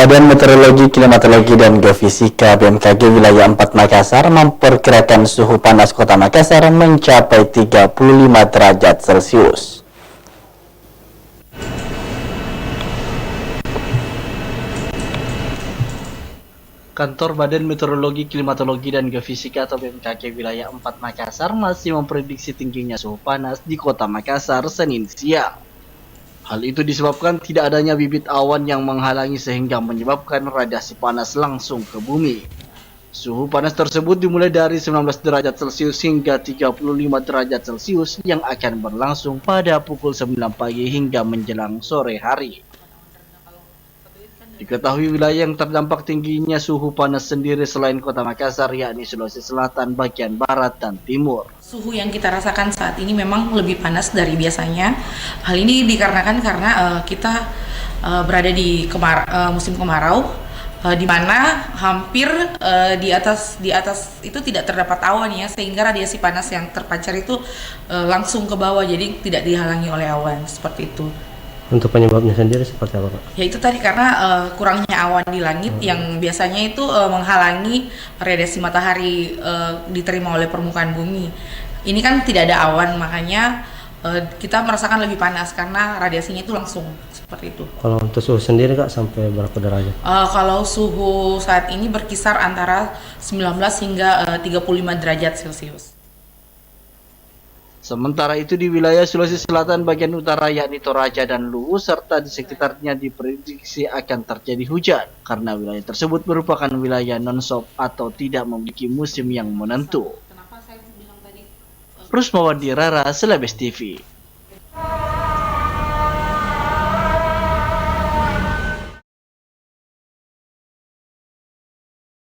Badan Meteorologi, Klimatologi, dan Geofisika BMKG wilayah 4 Makassar memperkirakan suhu panas kota Makassar mencapai 35 derajat Celcius. Kantor Badan Meteorologi, Klimatologi, dan Geofisika atau BMKG wilayah 4 Makassar masih memprediksi tingginya suhu panas di kota Makassar Senin siang. Hal itu disebabkan tidak adanya bibit awan yang menghalangi sehingga menyebabkan radiasi panas langsung ke bumi. Suhu panas tersebut dimulai dari 19 derajat Celcius hingga 35 derajat Celcius yang akan berlangsung pada pukul 9 pagi hingga menjelang sore hari. Diketahui wilayah yang terdampak tingginya suhu panas sendiri selain kota Makassar, yakni Sulawesi Selatan, bagian barat, dan timur. Suhu yang kita rasakan saat ini memang lebih panas dari biasanya. Hal ini dikarenakan karena kita berada di musim kemarau, di mana hampir di atas itu tidak terdapat awan ya, sehingga radiasi panas yang terpancar itu langsung ke bawah, jadi tidak dihalangi oleh awan seperti itu. Untuk penyebabnya sendiri seperti apa, Pak? Ya itu tadi karena kurangnya awan di langit yang biasanya itu menghalangi radiasi matahari diterima oleh permukaan bumi. Ini kan tidak ada awan, makanya kita merasakan lebih panas karena radiasinya itu langsung seperti itu. Kalau untuk suhu sendiri, Kak, sampai berapa derajat? Kalau suhu saat ini berkisar antara 19 hingga 35 derajat Celcius. Sementara itu di wilayah Sulawesi Selatan bagian utara yakni Toraja dan Luwu serta di sekitarnya diprediksi akan terjadi hujan karena wilayah tersebut merupakan wilayah non-stop atau tidak memiliki musim yang menentu. Rusmawati Rara, Celebes TV.